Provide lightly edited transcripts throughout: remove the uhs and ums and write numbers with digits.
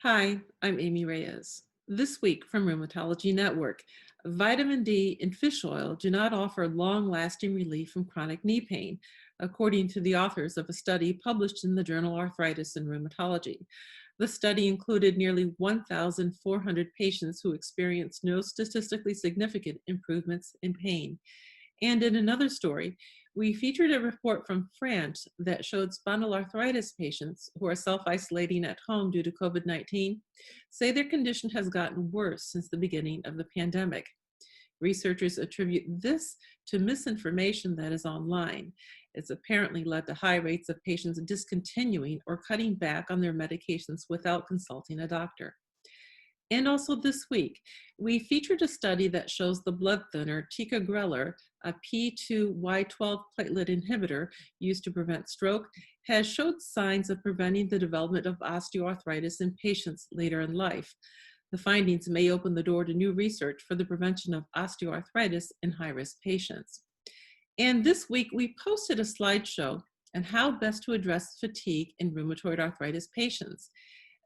Hi, I'm Amy Reyes. This week from Rheumatology Network, vitamin D in fish oil do not offer long-lasting relief from chronic knee pain, according to the authors of a study published in the journal Arthritis and Rheumatology. The study included nearly 1,400 patients who experienced no statistically significant improvements in pain. And in another story, we featured a report from France that showed spondyloarthritis patients who are self isolating at home due to COVID 19 say their condition has gotten worse since the beginning of the pandemic. Researchers attribute this to misinformation that is online. It's apparently led to high rates of patients discontinuing or cutting back on their medications without consulting a doctor. And also this week, we featured a study that shows the blood thinner ticagrelor, a P2Y12 platelet inhibitor used to prevent stroke, has showed signs of preventing the development of osteoarthritis in patients later in life. The findings may open the door to new research for the prevention of osteoarthritis in high-risk patients. And this week, we posted a slideshow on how best to address fatigue in rheumatoid arthritis patients.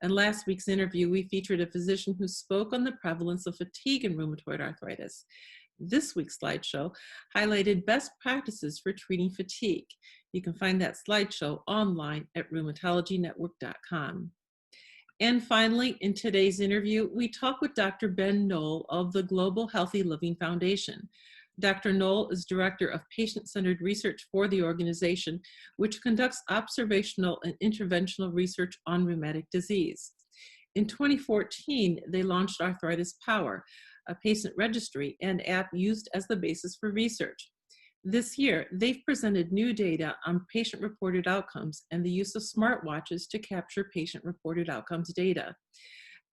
In last week's interview, we featured a physician who spoke on the prevalence of fatigue in rheumatoid arthritis. This week's slideshow highlighted best practices for treating fatigue. You can find that slideshow online at rheumatologynetwork.com. And finally, in today's interview, we talk with Dr. Ben Nowell of the Global Healthy Living Foundation. Dr. Nowell is Director of Patient-Centered Research for the organization, which conducts observational and interventional research on rheumatic disease. In 2014, they launched Arthritis Power, a patient registry and app used as the basis for research. This year, they've presented new data on patient-reported outcomes and the use of smartwatches to capture patient-reported outcomes data.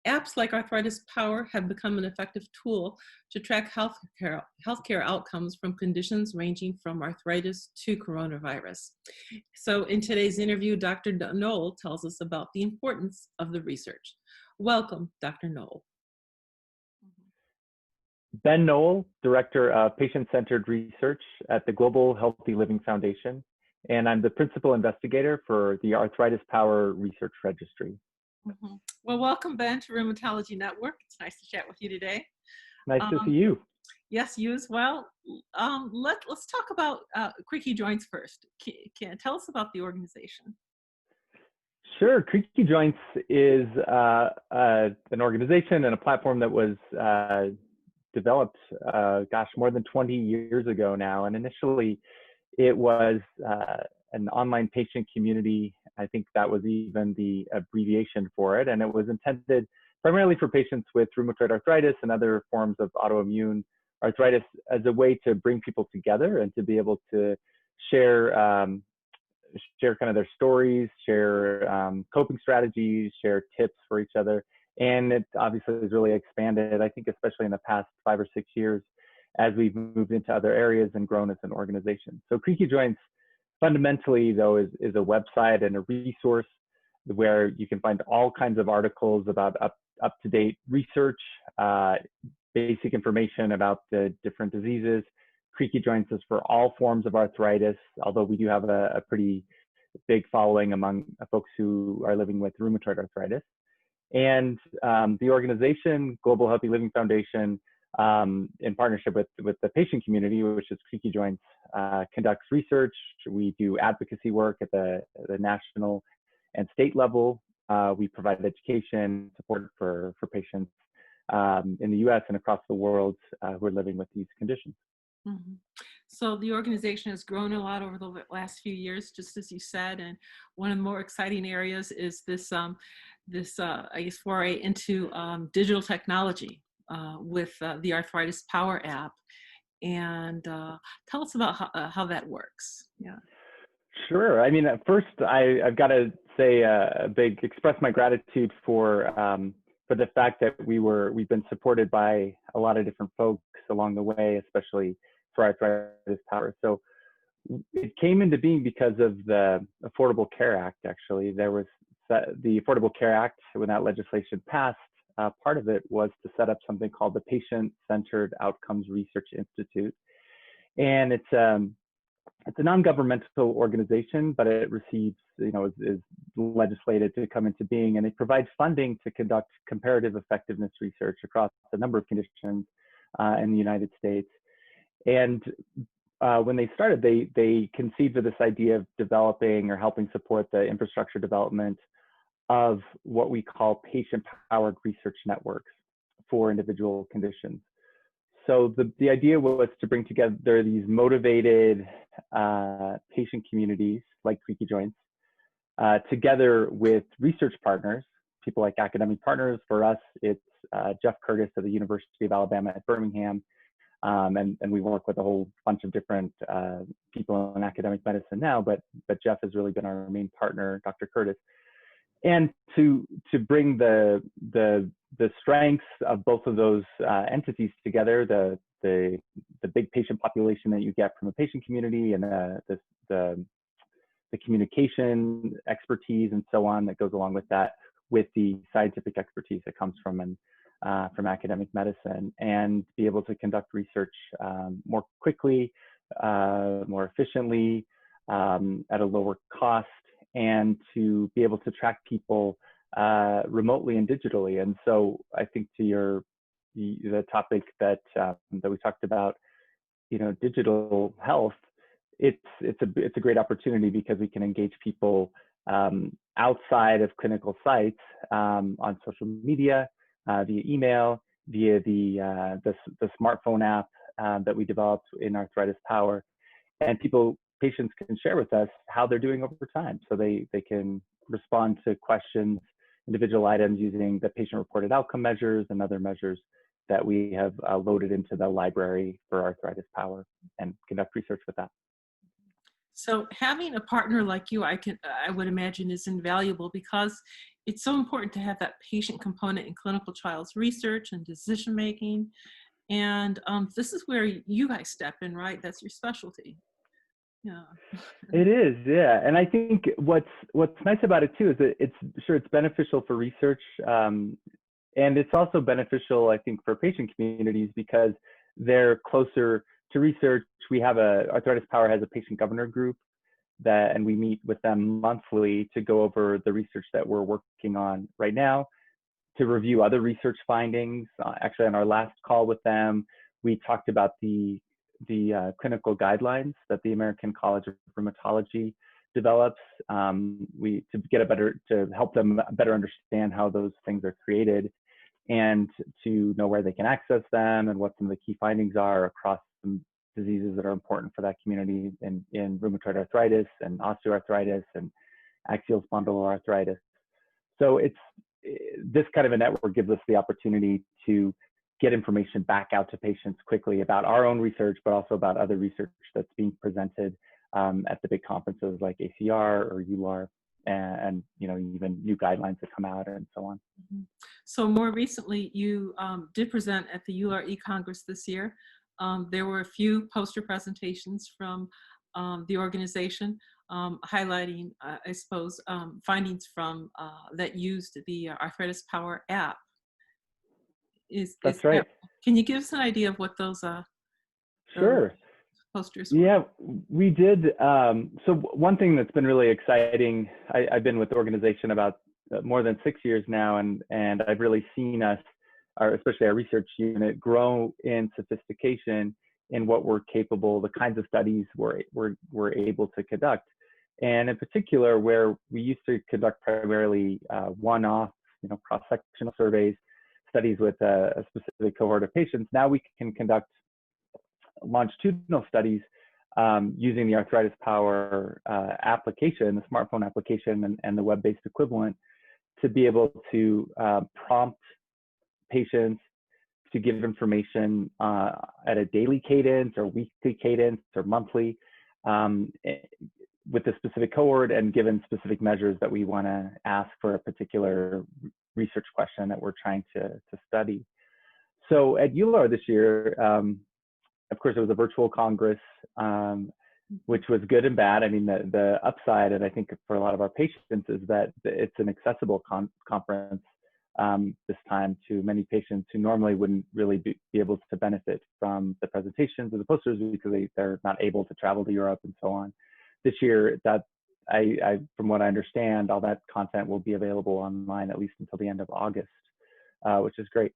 Apps like Arthritis Power have become an effective tool to track healthcare outcomes from conditions ranging from arthritis to coronavirus. So in today's interview, Dr. Nowell tells us about the importance of the research. Welcome, Dr. Nowell. Ben Nowell, Director of Patient-Centered Research at the Global Healthy Living Foundation, and I'm the Principal Investigator for the Arthritis Power Research Registry. Mm-hmm. Well, welcome, Ben, to Rheumatology Network. It's nice to chat with you today. Nice to see you. Yes, you as well. Let's talk about Creaky Joints first. Can tell us about the organization? Sure. Creaky Joints is an organization and a platform that was developed, more than 20 years ago now. And initially, it was an online patient community. I think that was even the abbreviation for it. And it was intended primarily for patients with rheumatoid arthritis and other forms of autoimmune arthritis as a way to bring people together and to be able to share kind of their stories, share coping strategies, share tips for each other. And it obviously has really expanded, I think, especially in the past 5 or 6 years as we've moved into other areas and grown as an organization. So Creaky Joints fundamentally, though, is a website and a resource where you can find all kinds of articles about up-to-date research, basic information about the different diseases. Creaky Joints is for all forms of arthritis, although we do have a pretty big following among folks who are living with rheumatoid arthritis. And the organization, Global Healthy Living Foundation, in partnership with the patient community, which is Creaky Joints, conducts research. We do advocacy work at the national and state level. We provide education support for patients in the US and across the world who are living with these conditions. Mm-hmm. So the organization has grown a lot over the last few years, just as you said, and one of the more exciting areas is this I guess, foray into digital technology with the Arthritis Power app. And tell us about how that works. Yeah. Sure. I mean, at first, I've got to say express my gratitude for the fact that we've been supported by a lot of different folks along the way, especially for Arthritis Power. So it came into being because of the Affordable Care Act. Actually, there was the Affordable Care Act. When that legislation passed, part of it was to set up something called the Patient-Centered Outcomes Research Institute, and it's It's a non-governmental organization, but it receives, is legislated to come into being, and it provides funding to conduct comparative effectiveness research across a number of conditions in the United States. And when they started, they conceived of this idea of developing or helping support the infrastructure development of what we call patient-powered research networks for individual conditions. So the idea was to bring together these motivated patient communities like creaky joints together with research partners, people like academic partners. For us, it's Jeff Curtis of the University of Alabama at Birmingham. And we work with a whole bunch of different people in academic medicine now, but Jeff has really been our main partner, Dr. Curtis. And to bring the strengths of both of those entities together, the big patient population that you get from a patient community, and the communication expertise and so on that goes along with that, with the scientific expertise that comes from academic medicine, and be able to conduct research more quickly, more efficiently, at a lower cost, and to be able to track people remotely and digitally. And so I think to the topic that we talked about, digital health, it's a great opportunity because we can engage people outside of clinical sites on social media, via email, via the smartphone app that we developed in Arthritis Power, and patients can share with us how they're doing over time. So they can respond to questions, individual items, using the patient-reported outcome measures and other measures that we have loaded into the library for Arthritis Power, and conduct research with that. So having a partner like you, I would imagine, is invaluable, because it's so important to have that patient component in clinical trials research and decision making. And this is where you guys step in, right? That's your specialty. Yeah. It is, yeah. And I think what's nice about it too is that it's beneficial for research, and it's also beneficial, I think, for patient communities, because they're closer to research. Arthritis Power has a patient governor group and we meet with them monthly to go over the research that we're working on right now, to review other research findings. Actually, on our last call with them, we talked about the clinical guidelines that the American College of Rheumatology develops, to help them better understand how those things are created, and to know where they can access them and what some of the key findings are across some diseases that are important for that community in rheumatoid arthritis and osteoarthritis and axial spondyloarthritis. So this kind of a network gives us the opportunity to get information back out to patients quickly about our own research, but also about other research that's being presented at the big conferences like ACR or EULAR, and even new guidelines that come out and so on. Mm-hmm. So more recently, you did present at the EULAR e-Congress this year. There were a few poster presentations from the organization highlighting, I suppose, findings from that used the Arthritis Power app. That's right. Can you give us an idea of what those Sure. posters were? Yeah, we did. So one thing that's been really exciting, I've been with the organization about more than 6 years now, and I've really seen us, especially our research unit, grow in sophistication in what we're capable, the kinds of studies we're able to conduct. And in particular, where we used to conduct primarily one-off, cross-sectional surveys, studies with a specific cohort of patients, now we can conduct longitudinal studies using the Arthritis Power application, the smartphone application, and the web-based equivalent, to be able to prompt patients to give information at a daily cadence or weekly cadence or monthly with a specific cohort, and given specific measures that we want to ask for a particular research question that we're trying to study. So at EULAR this year, of course, it was a virtual Congress, which was good and bad. I mean, the upside, and I think for a lot of our patients, is that it's an accessible conference this time to many patients who normally wouldn't really be able to benefit from the presentations or the posters because they're not able to travel to Europe and so on. This year, that from what I understand, all that content will be available online at least until the end of August, which is great.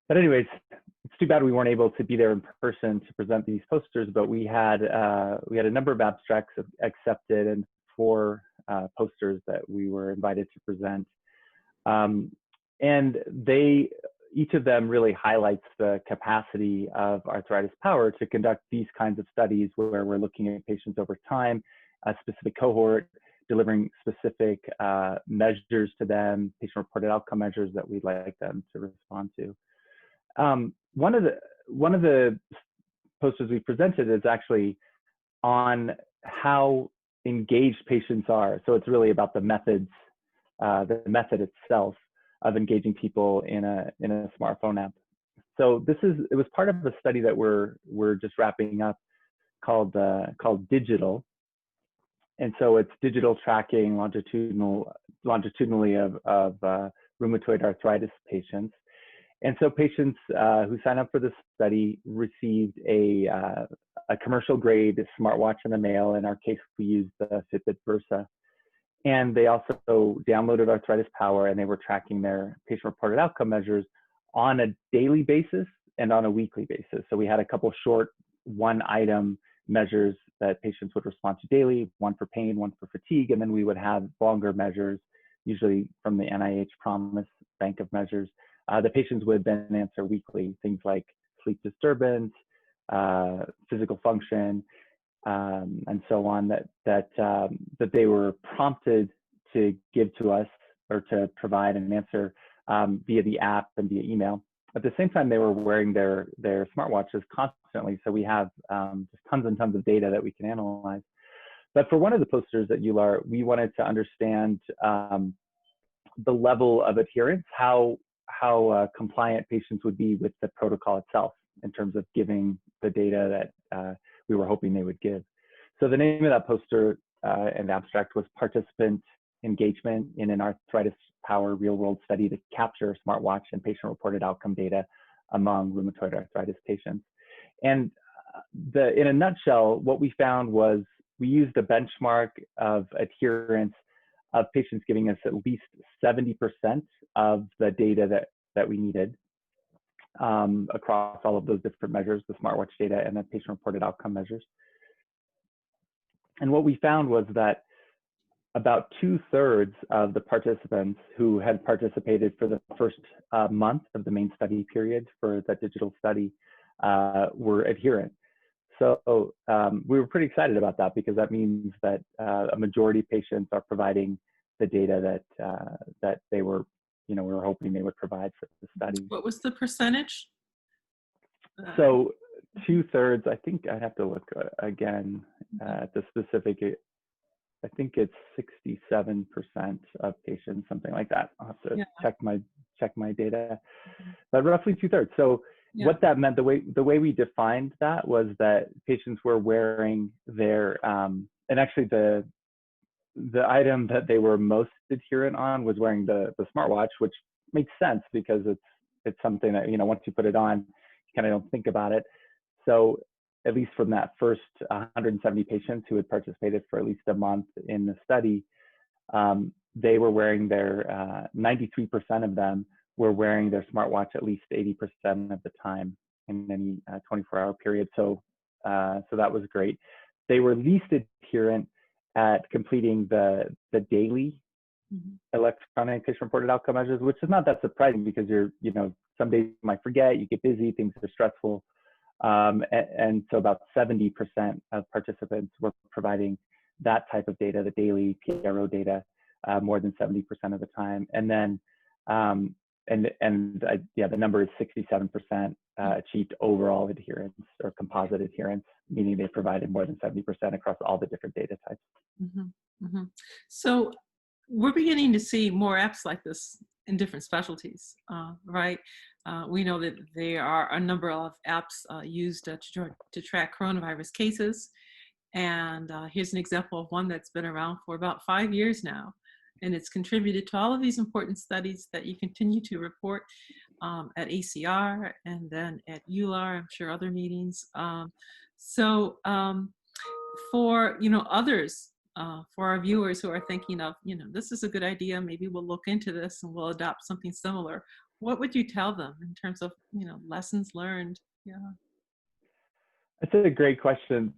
But anyways, it's too bad we weren't able to be there in person to present these posters, but we had a number of abstracts accepted and 4 posters that we were invited to present. And each of them really highlights the capacity of Arthritis Power to conduct these kinds of studies where we're looking at patients over time, a specific cohort, delivering specific measures to them, patient-reported outcome measures that we'd like them to respond to. One of the posters we presented is actually on how engaged patients are. So it's really about the methods, the method itself of engaging people in a smartphone app. So it was part of a study that we're just wrapping up called Digital. And so it's digital tracking longitudinally of rheumatoid arthritis patients. And so patients who sign up for this study received a commercial grade smartwatch in the mail. In our case, we used the Fitbit Versa. And they also downloaded Arthritis Power, and they were tracking their patient-reported outcome measures on a daily basis and on a weekly basis. So we had a couple short one-item measures that patients would respond to daily, one for pain, one for fatigue, and then we would have longer measures, usually from the NIH Promise Bank of Measures. The patients would then answer weekly, things like sleep disturbance, physical function, and so on, that they were prompted to give to us or to provide an answer via the app and via email. At the same time, they were wearing their smartwatches constantly, so we have just tons and tons of data that we can analyze. But for one of the posters at EULAR, we wanted to understand the level of adherence, how compliant patients would be with the protocol itself in terms of giving the data that we were hoping they would give. So the name of that poster and abstract was Participant Engagement in an Arthritis Power Real-World Study to Capture Smartwatch and Patient-Reported Outcome Data Among Rheumatoid Arthritis Patients. And in a nutshell, what we found was we used a benchmark of adherence of patients giving us at least 70% of the data that we needed across all of those different measures, the smartwatch data and the patient-reported outcome measures. And what we found was that about 2/3 of the participants who had participated for the first month of the main study period for the digital study were adherent. So we were pretty excited about that because that means that a majority of patients are providing the data that they were, we were hoping they would provide for the study. What was the percentage? So 2/3, I think I'd have to look again at the specific, I think it's 67% of patients, something like that. I'll have to check my data, but roughly 2/3. So what that meant, the way we defined that was that patients were wearing their, and actually the item that they were most adherent on was wearing the smartwatch, which makes sense because it's something that, once you put it on, you kind of don't think about it. So at least from that first 170 patients who had participated for at least a month in the study, they were wearing their, 93% of them were wearing their smartwatch at least 80% of the time in any 24-hour period. So that was great. They were least adherent at completing the daily electronic patient-reported outcome measures, which is not that surprising because some days you might forget, you get busy, things are stressful. And so about 70% of participants were providing that type of data, the daily PRO data, more than 70% of the time. And then, the number is 67% achieved overall adherence or composite adherence, meaning they provided more than 70% across all the different data types. So we're beginning to see more apps like this in different specialties, right? We know that there are a number of apps used to track coronavirus cases. And here's an example of one that's been around for about 5 years now. and it's contributed to all of these important studies that you continue to report at ACR and then at EULAR, I'm sure other meetings. For others, for our viewers who are thinking of, this is a good idea, maybe we'll look into this and we'll adopt something similar, what would you tell them in terms of lessons learned? Yeah. That's a great question.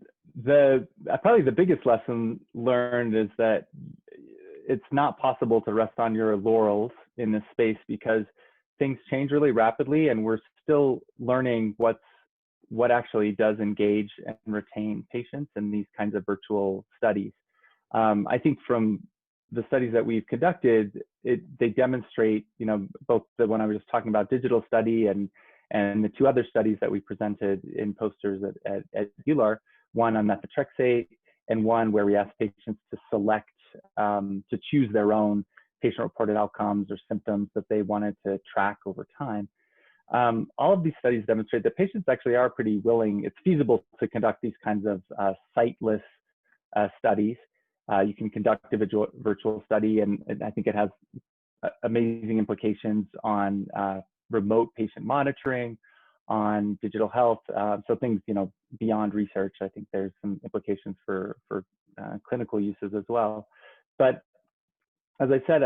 Probably the biggest lesson learned is that it's not possible to rest on your laurels in this space because things change really rapidly, and we're still learning what actually does engage and retain patients in these kinds of virtual studies. I think from the studies that we've conducted, they demonstrate, both the one I was just talking about, digital study, and the two other studies that we presented in posters at EULAR, one on methotrexate and one where we asked patients to select, to choose their own patient-reported outcomes or symptoms that they wanted to track over time. All of these studies demonstrate that patients actually are pretty willing. It's feasible to conduct these kinds of sightless studies. You can conduct a virtual study, and I think it has amazing implications on remote patient monitoring, on digital health. So things, beyond research. I think there's some implications for clinical uses as well. But as I said,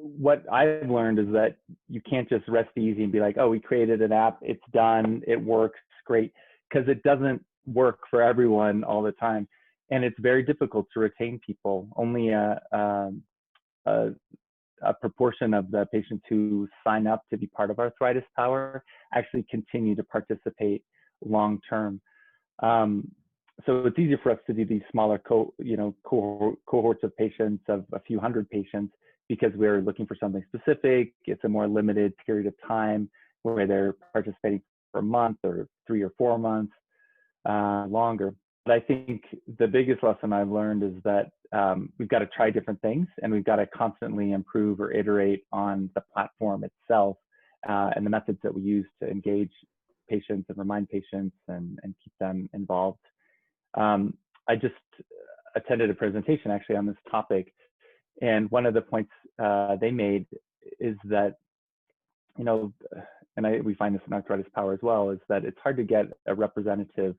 what I've learned is that you can't just rest easy and be like, oh, we created an app, it's done, it works, great, because it doesn't work for everyone all the time. And it's very difficult to retain people. Only a proportion of the patients who sign up to be part of Arthritis Power actually continue to participate long term. So it's easier for us to do these smaller cohorts of patients, of a few hundred patients, because we're looking for something specific. It's a more limited period of time where they're participating for a month or 3 or 4 months longer. But I think the biggest lesson I've learned is that we've got to try different things, and we've got to constantly improve or iterate on the platform itself and the methods that we use to engage patients and remind patients and keep them involved. I just attended a presentation actually on this topic, and one of the points they made is that, and we find this in Arthritis Power as well, is that it's hard to get a representative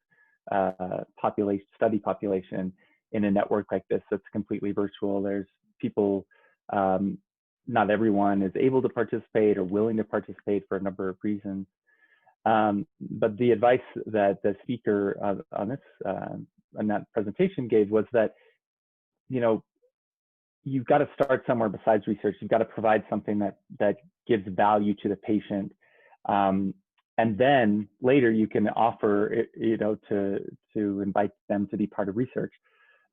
study population in a network like this that's completely virtual. There's people, not everyone is able to participate or willing to participate for a number of reasons. But the advice that the speaker on that presentation gave was that, you've got to start somewhere besides research. You've got to provide something that gives value to the patient. And then later you can offer, to invite them to be part of research.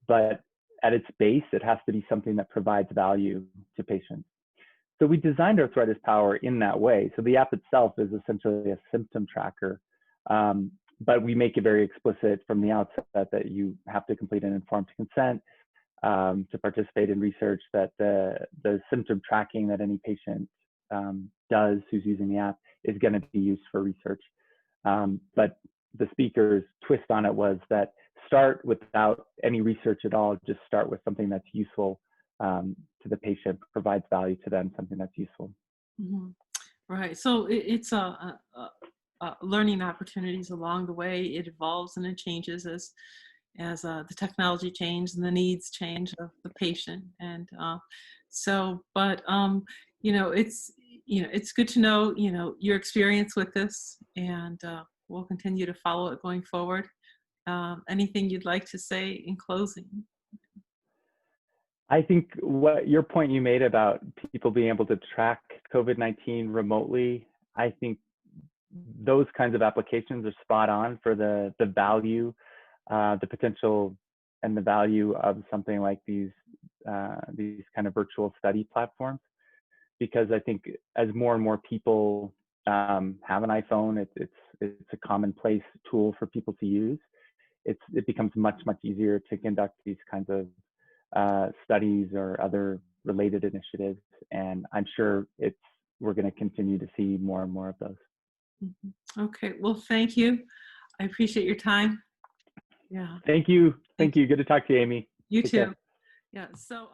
But at its base, it has to be something that provides value to patients. So we designed Arthritis Power in that way. So the app itself is essentially a symptom tracker, but we make it very explicit from the outset that you have to complete an informed consent to participate in research, that the symptom tracking that any patient does who's using the app is going to be used for research. But the speaker's twist on it was that start without any research at all, just start with something that's useful to the patient, provides value to them, something that's useful. Mm-hmm. Right. So it's learning opportunities along the way. It evolves and it changes as the technology changes and the needs change of the patient. And it's good to know, your experience with this, and we'll continue to follow it going forward. Anything you'd like to say in closing? I think what your point you made about people being able to track COVID-19 remotely, I think those kinds of applications are spot on for the value, the potential and the value of something like these kind of virtual study platforms. Because I think as more and more people have an iPhone, it's a commonplace tool for people to use. It becomes much easier to conduct these kinds of studies or other related initiatives, and I'm sure we're going to continue to see more and more of those. Mm-hmm. Okay, well, thank you. I appreciate your time. Yeah. Thank you. Good to talk to you, Amy. You Take too. care. Yeah. So.